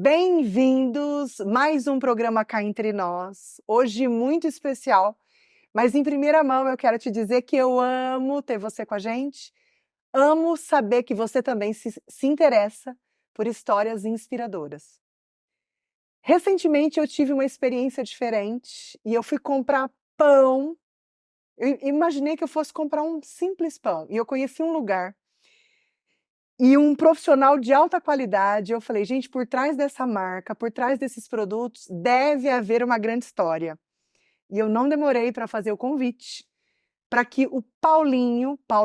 Bem-vindos, mais um programa Cá Entre Nós, hoje muito especial, mas em primeira mão eu quero te dizer que eu amo ter você com a gente, amo saber que você também se interessa por histórias inspiradoras. Recentemente eu tive uma experiência diferente e eu fui comprar pão, eu imaginei que eu fosse comprar um simples pão e eu conheci um lugar e um profissional de alta qualidade, eu falei: "Gente, por trás dessa marca, por trás desses produtos, deve haver uma grande história". E eu não demorei para fazer o convite, para que o Paulo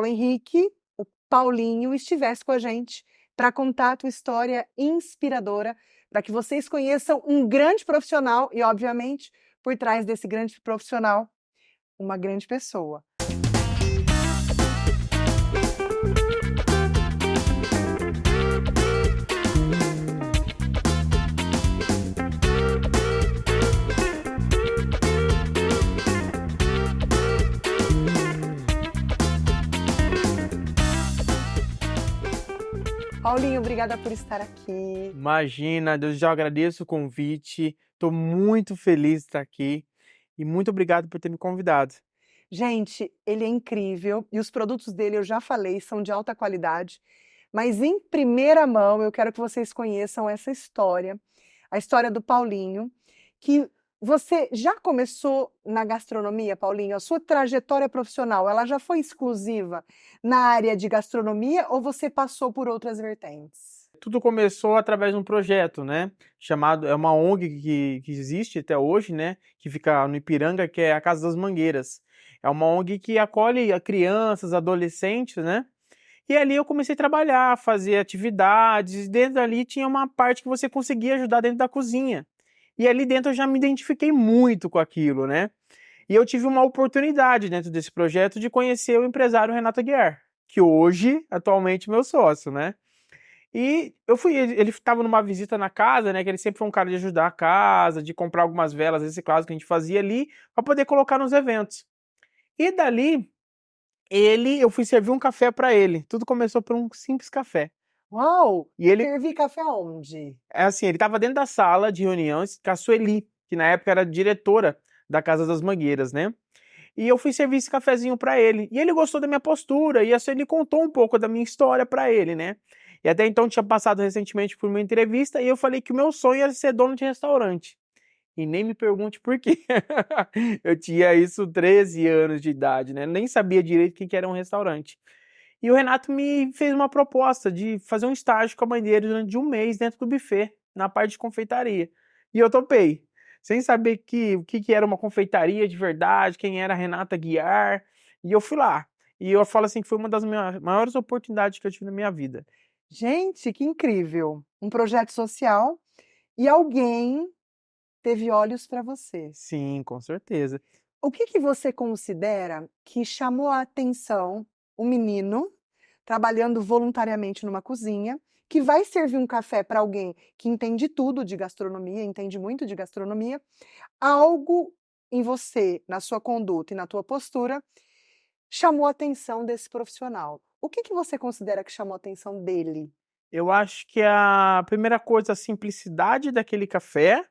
Henrique, o Paulinho, estivesse com a gente, para contar a tua história inspiradora, para que vocês conheçam um grande profissional e, obviamente, por trás desse grande profissional, uma grande pessoa. Paulinho, obrigada por estar aqui. Imagina, eu já agradeço o convite, estou muito feliz de estar aqui e muito obrigado por ter me convidado. Gente, ele é incrível e os produtos dele, eu já falei, são de alta qualidade, mas em primeira mão eu quero que vocês conheçam essa história, a história do Paulinho, que você já começou na gastronomia, Paulinho? A sua trajetória profissional, ela já foi exclusiva na área de gastronomia ou você passou por outras vertentes? Tudo começou através de um projeto, né? É uma ONG que existe até hoje, né? Que fica no Ipiranga, que é a Casa das Mangueiras. É uma ONG que acolhe crianças, adolescentes, né? E ali eu comecei a trabalhar, fazer atividades, e dentro ali tinha uma parte que você conseguia ajudar dentro da cozinha. E ali dentro eu já me identifiquei muito com aquilo, né? E eu tive uma oportunidade dentro desse projeto de conhecer o empresário Renato Aguiar, que hoje, atualmente, é meu sócio, né? E eu fui, ele estava numa visita na casa, né? Que ele sempre foi um cara de ajudar a casa, de comprar algumas velas recicladas que a gente fazia ali, para poder colocar nos eventos. E dali, eu fui servir um café para ele. Tudo começou por um simples café. Uau! E ele, Servi café aonde? é assim, ele estava dentro da sala de reuniões com a Sueli, que na época era diretora da Casa das Mangueiras, né? E eu fui servir esse cafezinho para ele. E ele gostou da minha postura, e assim ele contou um pouco da minha história para ele, né? E até então tinha passado recentemente por uma entrevista e eu falei que o meu sonho era ser dono de restaurante. E nem me pergunte por quê. Eu tinha isso 13 anos de idade, né? Nem sabia direito o que era um restaurante. E o Renato me fez uma proposta de fazer um estágio com a mãe dele durante um mês dentro do buffet, na parte de confeitaria. E eu topei, sem saber o que era uma confeitaria de verdade, quem era a Renata Guiar. E eu fui lá. E eu falo assim que foi uma das maiores oportunidades que eu tive na minha vida. Gente, que incrível! Um projeto social e alguém teve olhos para você. Sim, com certeza. O que que você considera que chamou a atenção um menino trabalhando voluntariamente numa cozinha, que vai servir um café para alguém que entende tudo de gastronomia, entende muito de gastronomia, algo em você, na sua conduta e na tua postura, chamou a atenção desse profissional. O que que você considera que chamou a atenção dele? Eu acho que a primeira coisa, a simplicidade daquele café,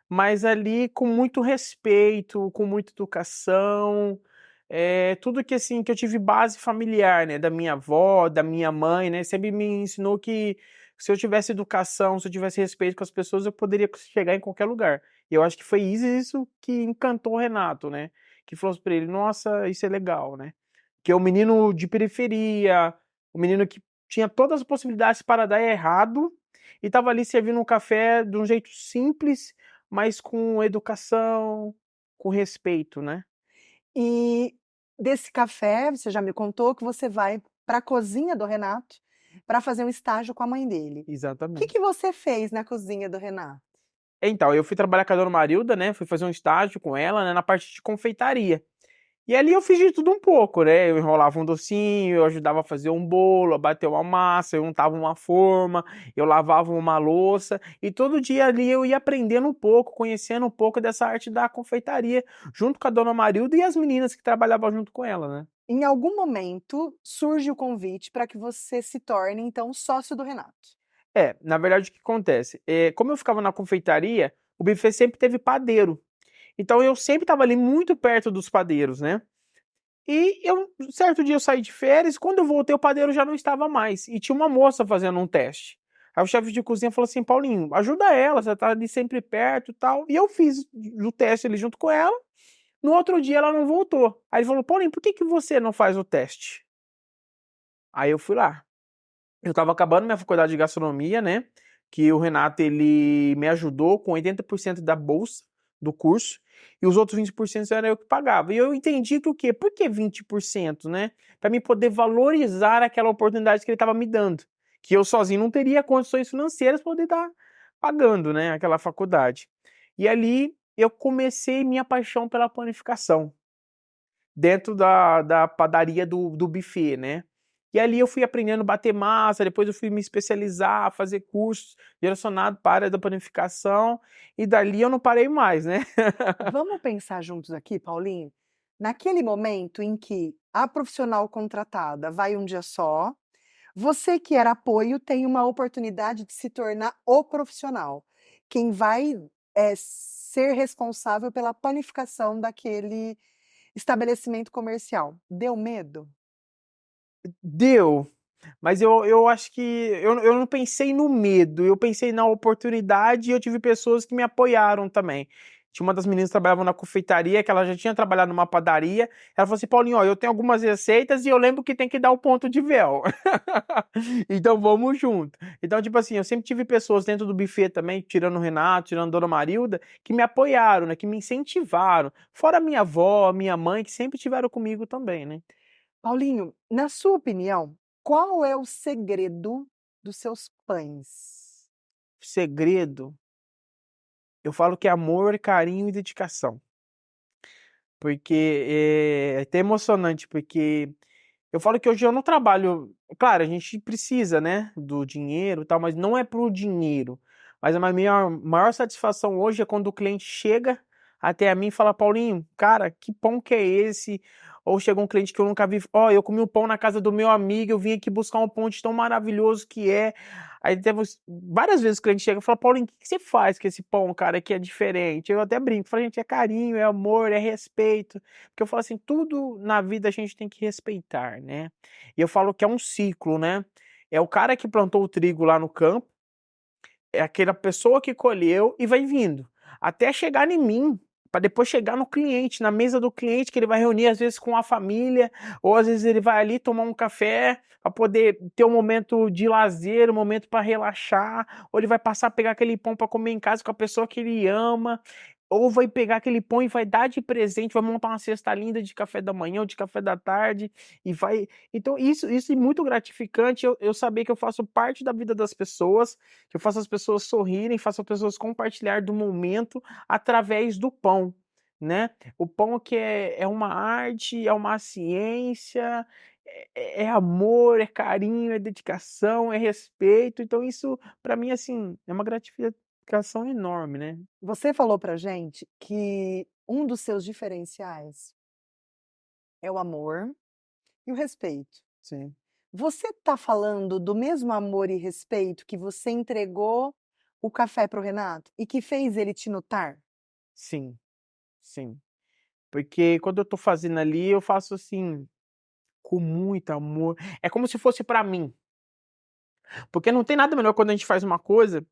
mas ali com muito respeito, com muita educação, tudo que assim que eu tive base familiar, né, da minha avó, da minha mãe, né, sempre me ensinou que se eu tivesse educação, se eu tivesse respeito com as pessoas, eu poderia chegar em qualquer lugar. E eu acho que foi isso que encantou o Renato, né, que falou para ele: "Nossa, isso é legal", né. Que é um menino de periferia, um menino que tinha todas as possibilidades para dar errado e estava ali servindo um café de um jeito simples, mas com educação, com respeito, né. E desse café, você já me contou que você vai para a cozinha do Renato para fazer um estágio com a mãe dele. O que Exatamente. que você fez na cozinha do Renato? Então, eu fui trabalhar com a dona Marilda, né, fui fazer um estágio com ela, né, na parte de confeitaria. E ali eu fiz de tudo um pouco, né, eu enrolava um docinho, eu ajudava a fazer um bolo, a bater uma massa, eu untava uma forma, eu lavava uma louça, e todo dia ali eu ia aprendendo um pouco, conhecendo um pouco dessa arte da confeitaria, junto com a dona Marilda e as meninas que trabalhavam junto com ela, né. Em algum momento surge o convite para que você se torne, então, sócio do Renato. Na verdade, o que acontece? Como eu ficava na confeitaria, o buffet sempre teve padeiro. Então eu sempre estava ali muito perto dos padeiros, né? E certo dia eu saí de férias, quando eu voltei o padeiro já não estava mais. E tinha uma moça fazendo um teste. Aí o chefe de cozinha falou assim, Paulinho, ajuda ela, você tá ali sempre perto e tal. E eu fiz o teste ali junto com ela. No outro dia ela não voltou. Aí ele falou, Paulinho, por que que você não faz o teste? Aí eu fui lá. Eu estava acabando minha faculdade de gastronomia, né? Que o Renato ele me ajudou com 80% da bolsa do curso e os outros 20% era eu que pagava. E eu entendi que o quê? Por que 20%, né? Para mim poder valorizar aquela oportunidade que ele estava me dando, que eu sozinho não teria condições financeiras para poder estar pagando, né, aquela faculdade. E ali eu comecei minha paixão pela panificação dentro da padaria do buffet, né? E ali eu fui aprendendo a bater massa, depois eu fui me especializar, fazer cursos direcionados para a área da panificação, e dali eu não parei mais, né? Vamos pensar juntos aqui, Paulinho? Naquele momento em que a profissional contratada vai um dia só, você que era apoio tem uma oportunidade de se tornar o profissional, quem vai ser responsável pela panificação daquele estabelecimento comercial. Deu medo? Deu, mas eu acho que eu não pensei no medo, eu pensei na oportunidade e eu tive pessoas que me apoiaram também. Tinha uma das meninas que trabalhava na confeitaria, que ela já tinha trabalhado numa padaria. Ela falou assim, Paulinho, ó, eu tenho algumas receitas e eu lembro que tem que dar o ponto de véu. Então vamos junto. Então, tipo assim, eu sempre tive pessoas dentro do buffet também, tirando o Renato, tirando a Dona Marilda, que me apoiaram, né, que me incentivaram. Fora minha avó, minha mãe, que sempre estiveram comigo também, né? Paulinho, na sua opinião, qual é o segredo dos seus pães? Segredo. Eu falo que é amor, carinho e dedicação. Porque é até emocionante, porque eu falo que hoje eu não trabalho. Claro, a gente precisa, né, do dinheiro e tal, mas não é pro dinheiro. Mas a minha maior satisfação hoje é quando o cliente chega até a mim e fala, Paulinho, cara, que pão que é esse? Ou chega um cliente que eu nunca vi, ó, eu comi um pão na casa do meu amigo, eu vim aqui buscar um pão de tão maravilhoso que é. Aí teve várias vezes o cliente chega e fala, Paulinho, o que que você faz com esse pão, cara, que é diferente? Eu até brinco, falo, gente, é carinho, é amor, é respeito. Porque eu falo assim, tudo na vida a gente tem que respeitar, né? E eu falo que é um ciclo, né? É o cara que plantou o trigo lá no campo, é aquela pessoa que colheu e vai vindo, até chegar em mim, para depois chegar no cliente, na mesa do cliente, que ele vai reunir às vezes com a família, ou às vezes ele vai ali tomar um café para poder ter um momento de lazer, um momento para relaxar, ou ele vai passar a pegar aquele pão para comer em casa com a pessoa que ele ama. Ou vai pegar aquele pão e vai dar de presente, vai montar uma cesta linda de café da manhã ou de café da tarde, e vai. Então, isso é muito gratificante. Eu saber que eu faço parte da vida das pessoas, que eu faço as pessoas sorrirem, faço as pessoas compartilhar do momento através do pão, né? O pão que é uma arte, é uma ciência, é amor, é carinho, é dedicação, é respeito. Então, isso, para mim, assim, é uma gratificação enorme, né? Você falou pra gente que um dos seus diferenciais é o amor e o respeito. Sim. Você está falando do mesmo amor e respeito que você entregou o café para o Renato e que fez ele te notar? Sim, sim. Porque quando eu tô fazendo ali, eu faço assim, com muito amor. É como se fosse pra mim. Porque não tem nada melhor quando a gente faz uma coisa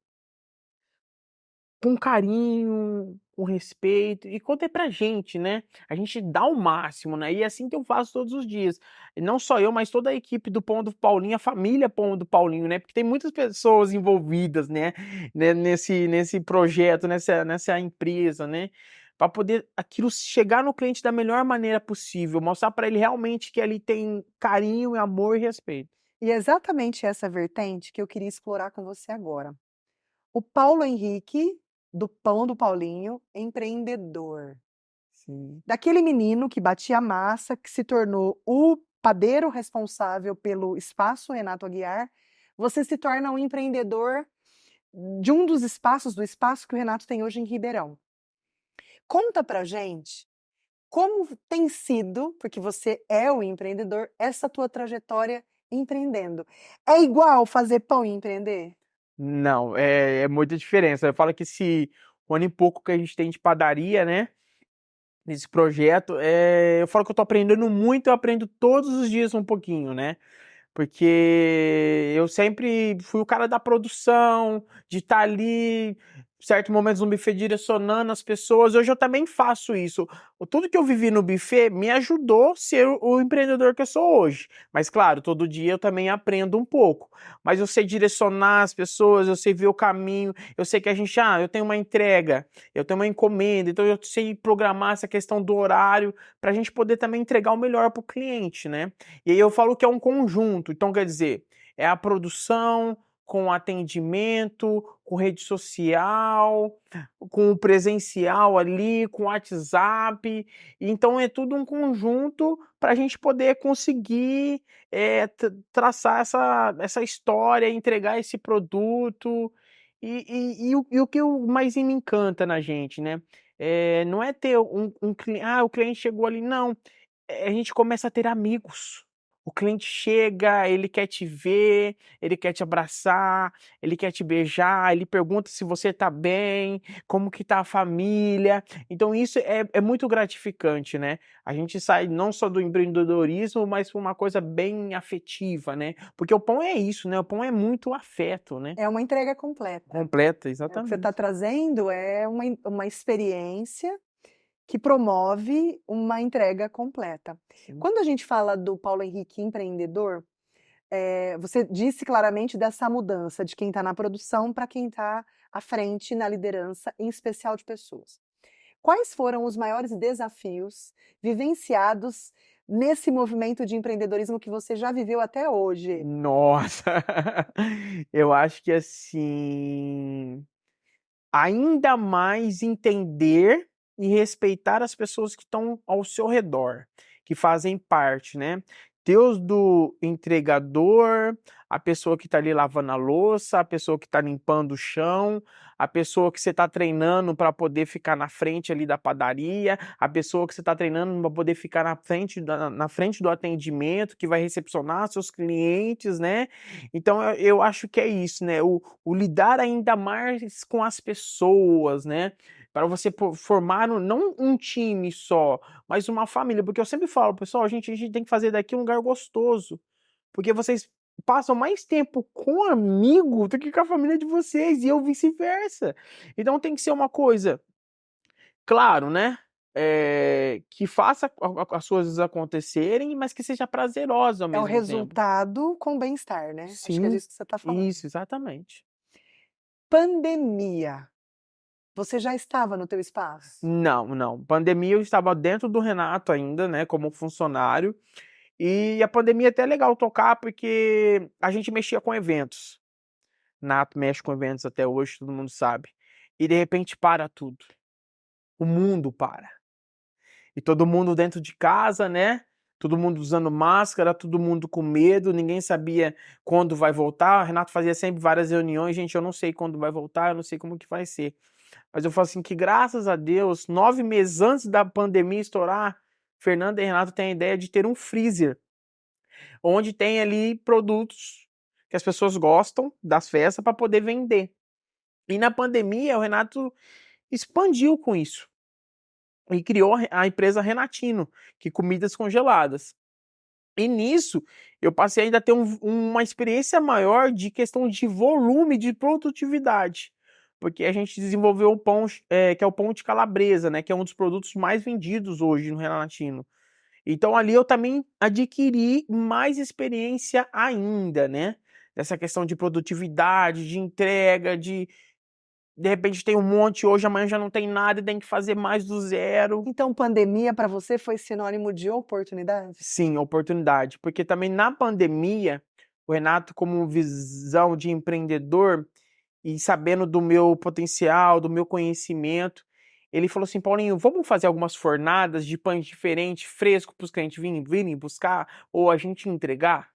com carinho, com respeito, e quando é pra gente, né? A gente dá o máximo, né? E é assim que eu faço todos os dias. E não só eu, mas toda a equipe do Pão do Paulinho, a família Pão do Paulinho, né? Porque tem muitas pessoas envolvidas, né? Nesse projeto, nessa empresa, né? Para poder aquilo chegar no cliente da melhor maneira possível, mostrar para ele realmente que ali tem carinho, amor e respeito. E é exatamente essa vertente que eu queria explorar com você agora. O Paulo Henrique, do Pão do Paulinho, empreendedor. Sim, Daquele menino que batia massa, que se tornou o padeiro responsável pelo espaço Renato Aguiar, você se torna um empreendedor de um dos espaços, do espaço que o Renato tem hoje em Ribeirão. Conta pra gente como tem sido, porque você é o empreendedor, essa tua trajetória empreendendo. É igual fazer pão e empreender? Não, é muita diferença. Eu falo que esse 1 ano e pouco que a gente tem de padaria, né? Nesse projeto, eu falo que eu tô aprendendo muito, eu aprendo todos os dias um pouquinho, né? Porque eu sempre fui o cara da produção, de estar ali, certos momentos no buffet direcionando as pessoas. Hoje eu também faço isso. Tudo que eu vivi no buffet me ajudou a ser o empreendedor que eu sou hoje. Mas, claro, todo dia eu também aprendo um pouco. Mas eu sei direcionar as pessoas, eu sei ver o caminho, eu sei que a gente, eu tenho uma entrega, eu tenho uma encomenda, então eu sei programar essa questão do horário para a gente poder também entregar o melhor para o cliente, né? E aí eu falo que é um conjunto, então quer dizer, é a produção com atendimento, com rede social, com o presencial ali, com o WhatsApp. Então é tudo um conjunto para a gente poder conseguir traçar essa história, entregar esse produto. E o que mais me encanta na gente, né? Não é ter um cliente, o cliente chegou ali, não. A gente começa a ter amigos. O cliente chega, ele quer te ver, ele quer te abraçar, ele quer te beijar, ele pergunta se você tá bem, como que tá a família. Então isso é muito gratificante, né? A gente sai não só do empreendedorismo, mas por uma coisa bem afetiva, né? Porque o pão é isso, né? O pão é muito afeto, né? É uma entrega completa. Completa, O que você está exatamente. trazendo é uma experiência que promove uma entrega completa. Sim. Quando a gente fala do Paulo Henrique empreendedor, você disse claramente dessa mudança de quem está na produção para quem está à frente na liderança, em especial de pessoas. Quais foram os maiores desafios vivenciados nesse movimento de empreendedorismo que você já viveu até hoje? Nossa, eu acho que assim, ainda mais entender e respeitar as pessoas que estão ao seu redor, que fazem parte, né? Deus do entregador, a pessoa que está ali lavando a louça, a pessoa que está limpando o chão, a pessoa que você está treinando para poder ficar na frente ali da padaria, a pessoa que você está treinando para poder ficar na frente do atendimento, que vai recepcionar seus clientes, né? Então eu acho que é isso, né? O lidar ainda mais com as pessoas, né? Para você formar não um time só, mas uma família. Porque eu sempre falo, pessoal, a gente tem que fazer daqui um lugar gostoso. Porque vocês passam mais tempo com amigo do que com a família de vocês, e eu vice-versa. Então tem que ser uma coisa, claro, né? Que faça as coisas acontecerem, mas que seja prazerosa ao É o mesmo tempo. resultado com bem-estar, né? Acho que é Sim, disso que você está falando. isso, exatamente. Pandemia. Você já estava no teu espaço? Não, não. Pandemia eu estava dentro do Renato ainda, né, como funcionário. E a pandemia é até legal tocar porque a gente mexia com eventos. Nato mexe com eventos até hoje, todo mundo sabe. E de repente para tudo. O mundo para. E todo mundo dentro de casa, né? Todo mundo usando máscara, todo mundo com medo, ninguém sabia quando vai voltar. O Renato fazia sempre várias reuniões, gente, eu não sei quando vai voltar, eu não sei como que vai ser. Mas eu falo assim que graças a Deus, 9 meses antes da pandemia estourar, Fernando e Renato têm a ideia de ter um freezer, onde tem ali produtos que as pessoas gostam das festas para poder vender. E na pandemia, o Renato expandiu com isso e criou a empresa Renatino, que é comidas congeladas. E nisso, eu passei ainda a ter uma experiência maior de questão de volume de produtividade. Porque a gente desenvolveu o pão, que é o pão de calabresa, né? Que é um dos produtos mais vendidos hoje no Renatino. Então ali eu também adquiri mais experiência ainda, né? Nessa questão de produtividade, de entrega, de repente tem um monte hoje, amanhã já não tem nada e tem que fazer mais do zero. Então, pandemia para você foi sinônimo de oportunidade? Sim, oportunidade. Porque também na pandemia, o Renato, como visão de empreendedor e sabendo do meu potencial, do meu conhecimento, ele falou assim: Paulinho, vamos fazer algumas fornadas de pães diferentes, fresco, para os clientes virem buscar ou a gente entregar?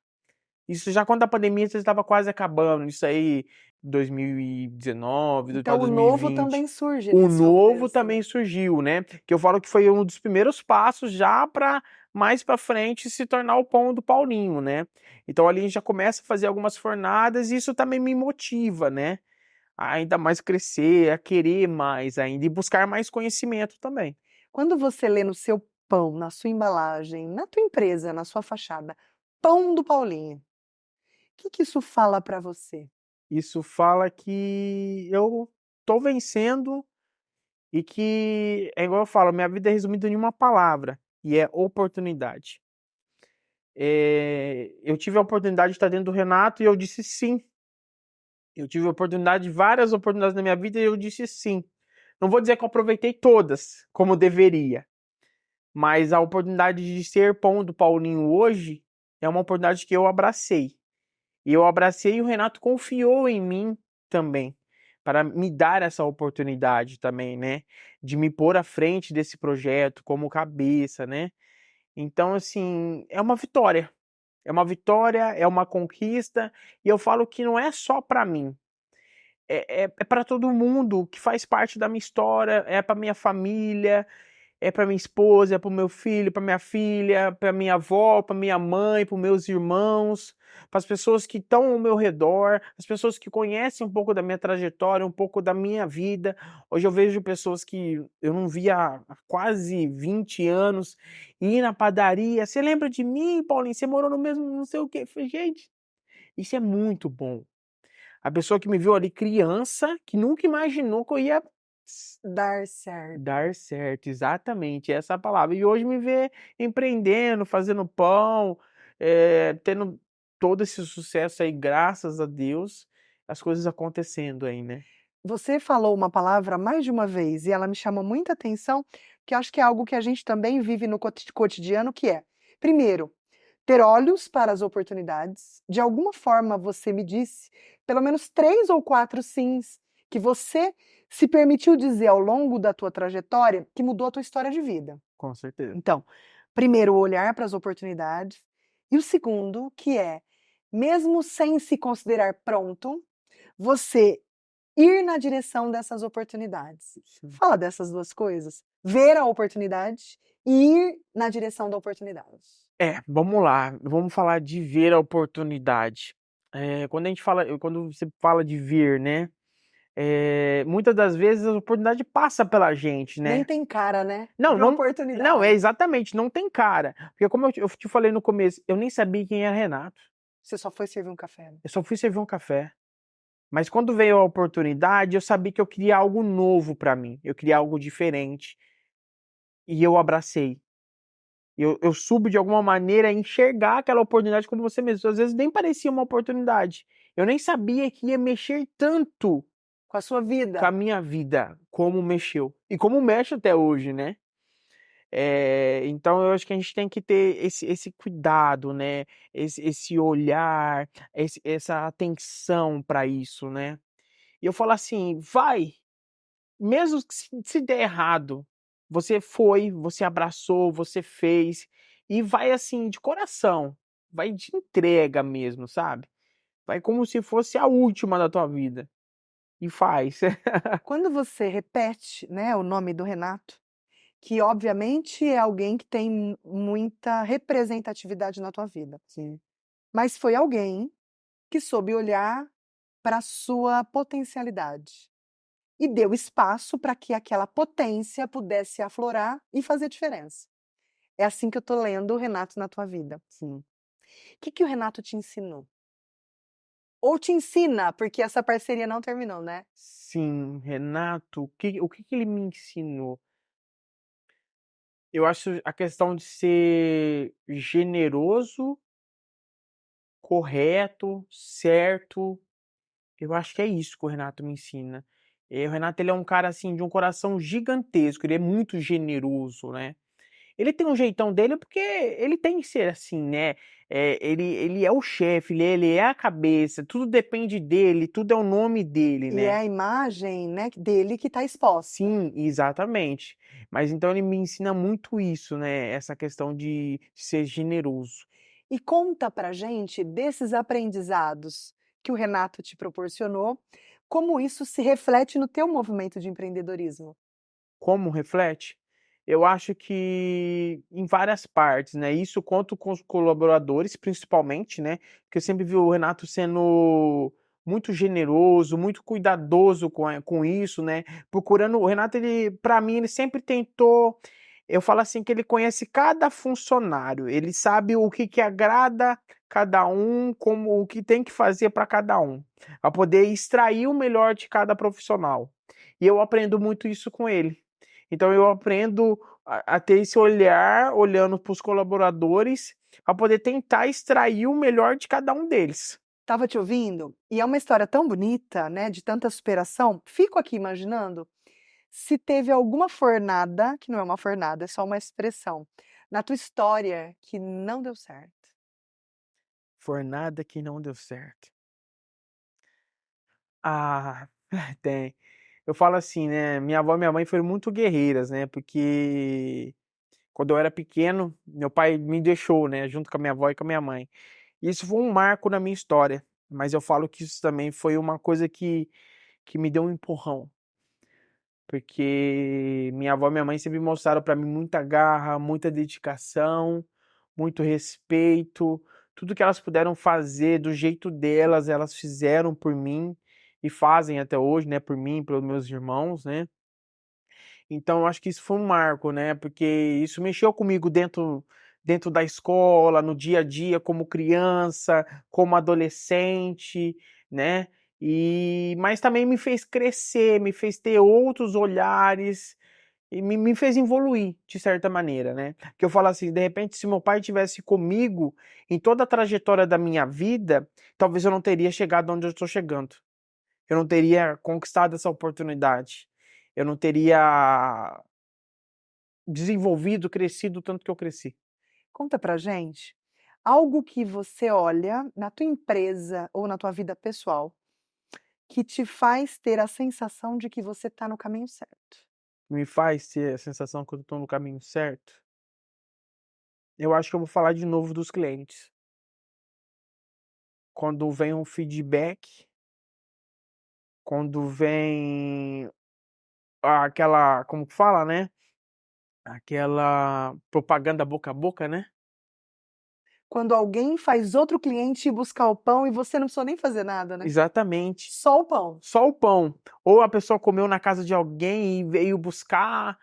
Isso já quando a pandemia já estava quase acabando, isso aí 2019, para Então, o novo 2020. também surge O nesse novo contexto, também né? surgiu, né? Que eu falo que foi um dos primeiros passos já para mais para frente se tornar o pão do Paulinho, né? Então ali a gente já começa a fazer algumas fornadas e isso também me motiva, né? A ainda mais crescer, a querer mais ainda e buscar mais conhecimento também. Quando você lê no seu pão, na sua embalagem, na tua empresa, na sua fachada, pão do Paulinho, o que isso fala para você? Isso fala que eu tô vencendo e que, é igual eu falo, minha vida é resumida em uma palavra, e é oportunidade. Eu tive a oportunidade de estar dentro do Renato e eu disse sim. Eu tive a oportunidade, várias oportunidades na minha vida e eu disse sim. Não vou dizer que eu aproveitei todas, como deveria, mas a oportunidade de ser pão do Paulinho hoje é uma oportunidade que eu abracei. E eu abracei e o Renato confiou em mim também, para me dar essa oportunidade também, né? De me pôr à frente desse projeto como cabeça, né? Então, assim, é uma vitória. É uma vitória, é uma conquista, e eu falo que não é só para mim. É para todo mundo que faz parte da minha história, é para minha família, é para minha esposa, é para o meu filho, para minha filha, para minha avó, para minha mãe, para os meus irmãos, para as pessoas que estão ao meu redor, as pessoas que conhecem um pouco da minha trajetória, um pouco da minha vida. Hoje eu vejo pessoas que eu não via há quase 20 anos ir na padaria. Você lembra de mim, Paulinho? Você morou no mesmo, não sei o quê. Eu falei, gente, isso é muito bom. A pessoa que me viu ali criança, que nunca imaginou que eu ia Dar certo. dar certo, exatamente, essa é a palavra. E hoje me vê empreendendo, fazendo pão, tendo todo esse sucesso aí, graças a Deus, as coisas acontecendo aí, né? Você falou uma palavra mais de uma vez e ela me chamou muita atenção, que eu acho que é algo que a gente também vive no cotidiano, que é, primeiro, ter olhos para as oportunidades. De alguma forma, você me disse pelo menos 3 ou 4 sims que você se permitiu dizer ao longo da tua trajetória que mudou a tua história de vida. Com certeza. Então, primeiro, olhar para as oportunidades. E o segundo, que é, mesmo sem se considerar pronto, você ir na direção dessas oportunidades. Sim. Fala dessas duas coisas. Ver a oportunidade e ir na direção da oportunidade. Vamos lá, vamos falar de ver a oportunidade. Quando você fala de ver, né? Muitas das vezes a oportunidade passa pela gente, Nem né? tem cara, né, Não, de não, não, oportunidade. exatamente, não tem cara. Porque como eu te falei no começo, eu nem sabia quem era Renato. Você só foi servir um café, né? Eu só fui servir um café. Mas quando veio a oportunidade, eu sabia que eu queria algo novo para mim. Eu queria algo diferente. E eu abracei. Eu soube de alguma maneira enxergar aquela oportunidade como você mesmo. Às vezes nem parecia uma oportunidade. Eu nem sabia que ia mexer tanto Com a sua com vida. a minha vida como mexeu. E como mexe até hoje, né? Então eu acho que a gente tem que ter esse cuidado, né? Esse olhar, essa atenção para isso, né? E eu falo assim, vai, mesmo que se der errado, você foi, você abraçou, você fez, e vai assim, de coração, vai de entrega mesmo, sabe? Vai como se fosse a última da tua vida. E faz. Quando você repete, né, o nome do Renato, que obviamente é alguém que tem muita representatividade na tua vida. Sim. Mas foi alguém que soube olhar para a sua potencialidade e deu espaço para que aquela potência pudesse aflorar e fazer diferença. É assim que eu tô lendo o Renato na tua vida. Sim. O que o Renato te ensinou? Ou te ensina, porque essa parceria não terminou, né? Sim, Renato, o que ele me ensinou? Eu acho a questão de ser generoso, correto, certo. Eu acho que é isso que o Renato me ensina. O Renato, ele é um cara, assim, de um coração gigantesco, ele é muito generoso, né? Ele tem um jeitão dele porque ele tem que ser assim, né? Ele é o chefe, ele é a cabeça, tudo depende dele, tudo é o nome dele, E é né? a imagem, né, dele que está exposta. Sim, exatamente. Mas então ele me ensina muito isso, né? Essa questão de ser generoso. E conta pra gente desses aprendizados que o Renato te proporcionou, como isso se reflete no teu movimento de empreendedorismo. Como reflete? Eu acho que em várias partes, né? Isso conto com os colaboradores, principalmente, né? Porque eu sempre vi o Renato sendo muito generoso, muito cuidadoso com isso, né? Procurando. O Renato, ele, para mim, ele sempre tentou. Eu falo assim que ele conhece cada funcionário, ele sabe o que agrada cada um, como o que tem que fazer para cada um, para poder extrair o melhor de cada profissional. E eu aprendo muito isso com ele. Então eu aprendo a ter esse olhar, olhando para os colaboradores, para poder tentar extrair o melhor de cada um deles. Estava te ouvindo e é uma história tão bonita, né, de tanta superação. Fico aqui imaginando se teve alguma fornada, que não é uma fornada, é só uma expressão, na tua história que não deu certo. Fornada que não deu certo. Ah, tem. Eu falo assim, né? Minha avó e minha mãe foram muito guerreiras, né? Porque quando eu era pequeno, meu pai me deixou, né? Junto com a minha avó e com a minha mãe. Isso foi um marco na minha história. Mas eu falo que isso também foi uma coisa que me deu um empurrão. Porque minha avó e minha mãe sempre mostraram para mim muita garra, muita dedicação, muito respeito. Tudo que elas puderam fazer do jeito delas, elas fizeram por mim e fazem até hoje, né, por mim, pelos meus irmãos, né? Então, eu acho que isso foi um marco, né? Porque isso mexeu comigo dentro da escola, no dia a dia, como criança, como adolescente, né? Mas também me fez crescer, me fez ter outros olhares e me fez evoluir, de certa maneira, né? Que eu falo assim, de repente, se meu pai tivesse comigo em toda a trajetória da minha vida, talvez eu não teria chegado onde eu estou chegando. Eu não teria conquistado essa oportunidade. Eu não teria desenvolvido, crescido tanto que eu cresci. Conta pra gente algo que você olha na tua empresa ou na tua vida pessoal que te faz ter a sensação de que você está no caminho certo. Me faz ter a sensação que eu estou no caminho certo. Eu acho que eu vou falar de novo dos clientes. Quando vem um feedback, quando vem aquela, como que fala, né? Aquela propaganda boca a boca, né? Quando alguém faz outro cliente ir buscar o pão e você não precisa nem fazer nada, né? Exatamente. Só o pão. Só o pão. Ou a pessoa comeu na casa de alguém e veio buscar,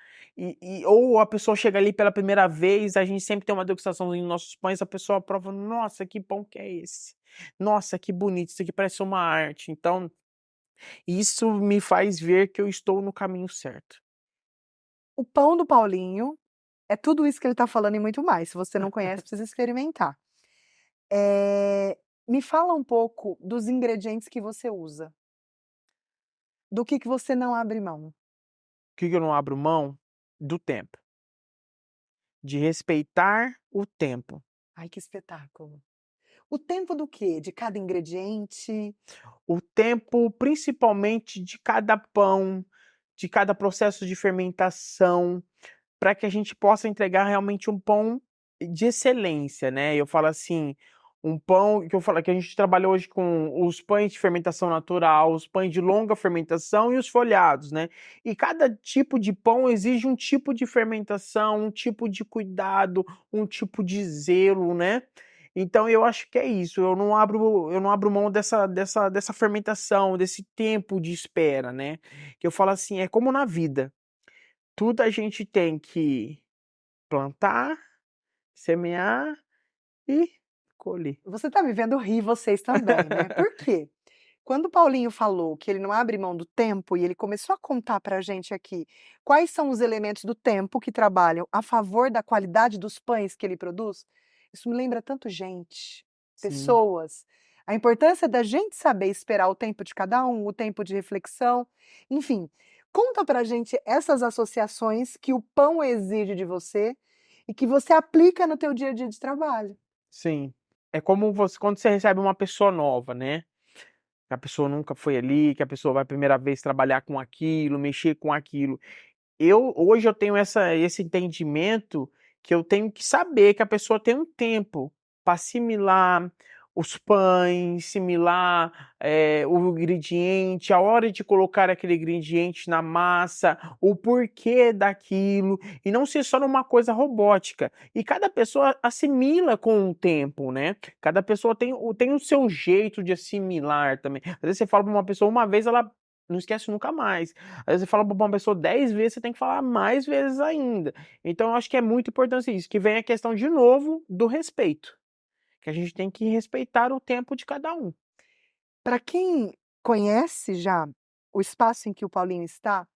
ou a pessoa chega ali pela primeira vez, a gente sempre tem uma degustação dos nossos pães, a pessoa prova, nossa, que pão que é esse? Nossa, que bonito, isso aqui parece uma arte. Então, isso me faz ver que eu estou no caminho certo. O pão do Paulinho é tudo isso que ele está falando e muito mais. Se você não conhece, precisa experimentar. Me fala um pouco dos ingredientes que você usa. Do que você não abre mão. O que eu não abro mão? Do tempo. De respeitar o tempo. Ai, que espetáculo. O tempo do quê? De cada ingrediente? O tempo, principalmente, de cada pão, de cada processo de fermentação, para que a gente possa entregar realmente um pão de excelência, né? Eu falo assim, um pão que eu falo que a gente trabalha hoje com os pães de fermentação natural, os pães de longa fermentação e os folhados, né? E cada tipo de pão exige um tipo de fermentação, um tipo de cuidado, um tipo de zelo, né? Então eu acho que é isso. Eu não abro mão dessa fermentação, desse tempo de espera, né? Que eu falo assim, é como na vida. Tudo a gente tem que plantar, semear e colher. Você está me vendo rir, vocês também, né? Por quê? Quando o Paulinho falou que ele não abre mão do tempo e ele começou a contar para a gente aqui quais são os elementos do tempo que trabalham a favor da qualidade dos pães que ele produz, isso me lembra tanto gente, Sim, pessoas. A importância da gente saber esperar o tempo de cada um, o tempo de reflexão. Enfim, conta para a gente essas associações que o pão exige de você e que você aplica no teu dia a dia de trabalho. sim. É como você, quando você recebe uma pessoa nova, né? Que a pessoa nunca foi ali, que a pessoa vai a primeira vez trabalhar com aquilo, mexer com aquilo. Hoje eu tenho esse entendimento que eu tenho que saber que a pessoa tem um tempo para assimilar, os pães, similar o ingrediente, a hora de colocar aquele ingrediente na massa, o porquê daquilo, e não ser só numa coisa robótica. E cada pessoa assimila com o tempo, né? Cada pessoa tem o seu jeito de assimilar também. Às vezes você fala para uma pessoa uma vez, ela não esquece nunca mais. Às vezes você fala para uma pessoa 10 vezes, você tem que falar mais vezes ainda. Então eu acho que é muito importante isso, que vem a questão de novo do respeito, que a gente tem que respeitar o tempo de cada um. Para quem conhece já o espaço em que o Paulinho está,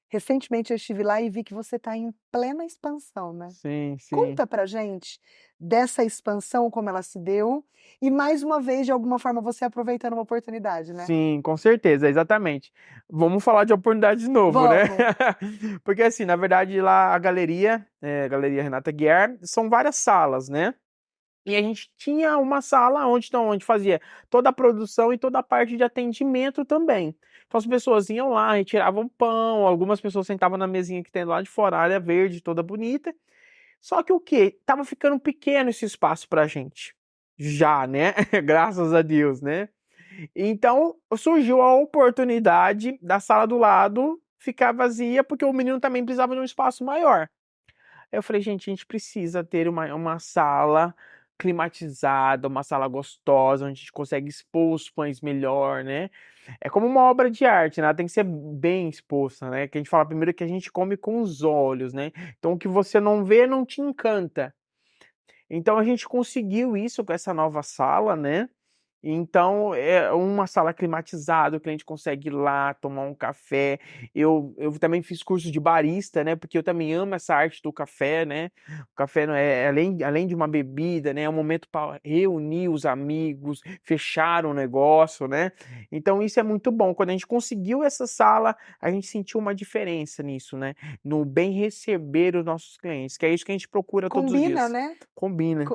recentemente eu estive lá e vi que você está em plena expansão, né? Sim, sim. Conta pra gente dessa expansão, como ela se deu, e mais uma vez, de alguma forma, você aproveitando uma oportunidade, né? Sim, com certeza, exatamente. Vamos falar de oportunidade de novo, né? Vamos. Porque assim, na verdade, lá a galeria, Galeria Renata Guiar, são várias salas, né? E a gente tinha uma sala onde fazia toda a produção e toda a parte de atendimento também. Então as pessoas iam lá, retiravam pão, algumas pessoas sentavam na mesinha que tem lá de fora, a área verde, toda bonita. Só que o quê? Tava ficando pequeno esse espaço pra gente. Já, né? Graças a Deus, né? Então surgiu a oportunidade da sala do lado ficar vazia, porque o menino também precisava de um espaço maior. Aí eu falei, gente, a gente precisa ter uma sala climatizada, uma sala gostosa, onde a gente consegue expor os pães melhor, né? É como uma obra de arte, né? Ela tem que ser bem exposta, né? Que a gente fala primeiro que a gente come com os olhos, né? Então o que você não vê não te encanta. Então a gente conseguiu isso com essa nova sala, né? Então é uma sala climatizada, o cliente consegue ir lá tomar um café. Eu também fiz curso de barista, né? Porque eu também amo essa arte do café, né? O café não além de uma bebida, né? É um momento para reunir os amigos, fechar um negócio, né? Então isso é muito bom. Quando a gente conseguiu essa sala, a gente sentiu uma diferença nisso, né? No bem receber os nossos clientes, que é isso que a gente procura todos os Combina, dias. né? Combina,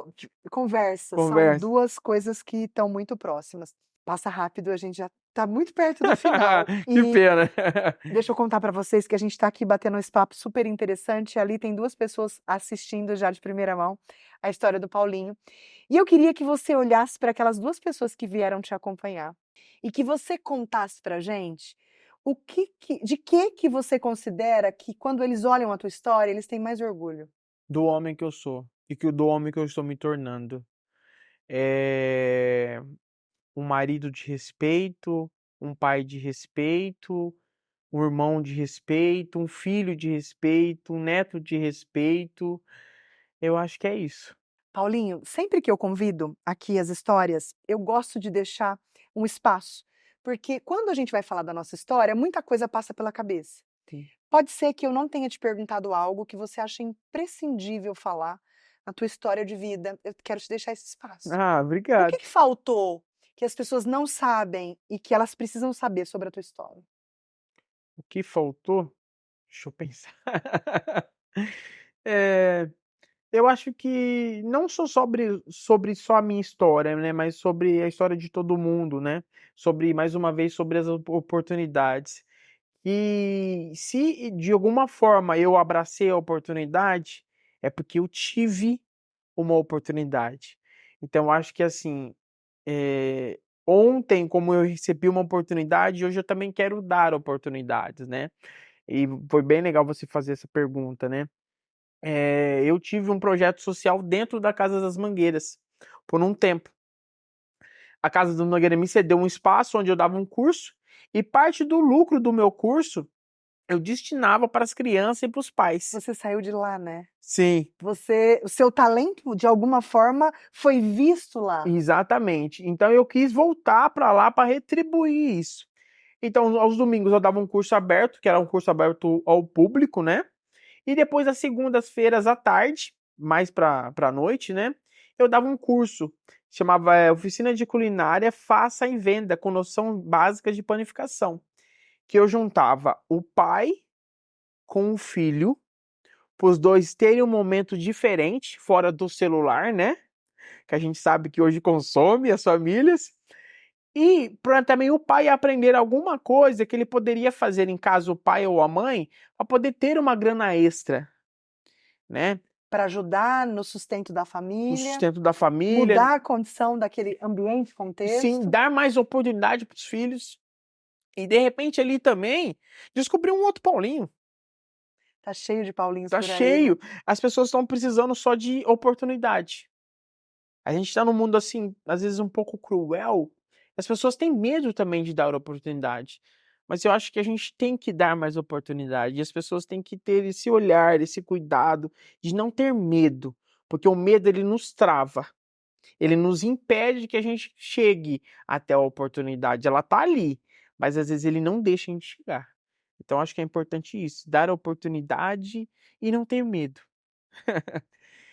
Conversa, são conversa. duas coisas que estão muito próximas. Passa rápido, a gente já está muito perto do final. Que E pena. deixa eu contar para vocês que a gente está aqui batendo esse papo super interessante. Ali tem duas pessoas assistindo já de primeira mão a história do Paulinho. E eu queria que você olhasse para aquelas duas pessoas que vieram te acompanhar e que você contasse para gente de que você considera que quando eles olham a tua história, eles têm mais orgulho. Do homem que eu sou e do homem que eu estou me tornando. É um marido de respeito, um pai de respeito, um irmão de respeito, um filho de respeito, um neto de respeito. Eu acho que é isso. Paulinho, sempre que eu convido aqui as histórias, eu gosto de deixar um espaço, porque quando a gente vai falar da nossa história, muita coisa passa pela cabeça. Sim. Pode ser que eu não tenha te perguntado algo que você acha imprescindível falar na tua história de vida. Eu quero te deixar esse espaço. Ah, O obrigado. que faltou que as pessoas não sabem e que elas precisam saber sobre a tua história? O que faltou? Deixa eu pensar. É, eu acho que não só sobre só a minha história, né, mas sobre a história de todo mundo, né? Sobre, mais uma vez, sobre as oportunidades. E se de alguma forma eu abracei a oportunidade, é porque eu tive uma oportunidade. Então, acho que assim, ontem, como eu recebi uma oportunidade, hoje eu também quero dar oportunidades, né? E foi bem legal você fazer essa pergunta, né? Eu tive um projeto social dentro da Casa das Mangueiras por um tempo. A Casa das Mangueiras me cedeu um espaço onde eu dava um curso e parte do lucro do meu curso eu destinava para as crianças e para os pais. Você saiu de lá, né? Sim, O seu talento, de alguma forma, foi visto lá. exatamente. Então eu quis voltar para lá para retribuir isso. Então, aos domingos eu dava um curso aberto, que era um curso aberto ao público, né? E depois, às segundas-feiras à tarde, mais para a noite, né? Eu dava um curso, chamava Oficina de Culinária Faça e Venda, com noção básica de panificação. Que eu juntava o pai com o filho, para os dois terem um momento diferente, fora do celular, né? Que a gente sabe que hoje consome as famílias. E para também o pai aprender alguma coisa que ele poderia fazer em casa, o pai ou a mãe, para poder ter uma grana extra, né? para ajudar no sustento da no família, sustento da família. mudar a condição daquele ambiente, Sim, contexto. dar mais oportunidade para os filhos. E de repente ali também descobrir um outro Paulinho. Tá cheio de Paulinhos Tá por aí, né? cheio. As pessoas estão precisando só de oportunidade. A gente tá num mundo assim, às vezes um pouco cruel. As pessoas têm medo também de dar oportunidade. Mas eu acho que a gente tem que dar mais oportunidade. E as pessoas têm que ter esse olhar, esse cuidado de não ter medo. Porque o medo, ele nos trava. Ele nos impede que a gente chegue até a oportunidade. Ela tá ali, mas às vezes ele não deixa a gente chegar. Então acho que é importante isso, dar a oportunidade e não ter medo.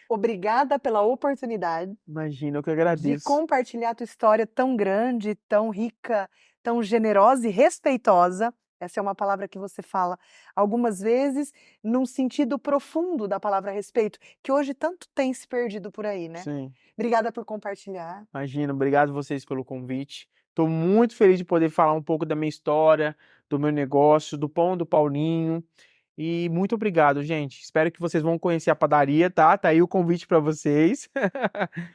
Obrigada pela oportunidade Imagina, eu que de agradeço. compartilhar tua história tão grande, tão rica, tão generosa e respeitosa. Essa é uma palavra que você fala algumas vezes num sentido profundo da palavra respeito, que hoje tanto tem se perdido por aí, né? Sim, Obrigada por compartilhar. imagina, obrigado vocês pelo convite. Estou muito feliz de poder falar um pouco da minha história, do meu negócio, do pão do Paulinho. E muito obrigado, gente. Espero que vocês vão conhecer a padaria, tá? Tá aí o convite para vocês.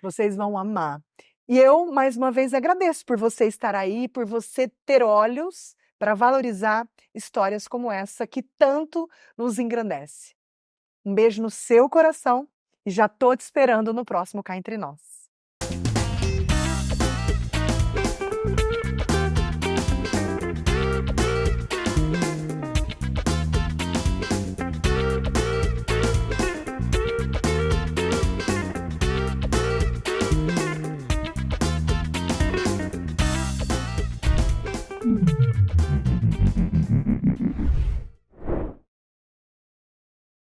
Vocês vão amar. E eu, mais uma vez, agradeço por você estar aí, por você ter olhos para valorizar histórias como essa que tanto nos engrandece. Um beijo no seu coração e já tô te esperando no próximo Cá Entre Nós.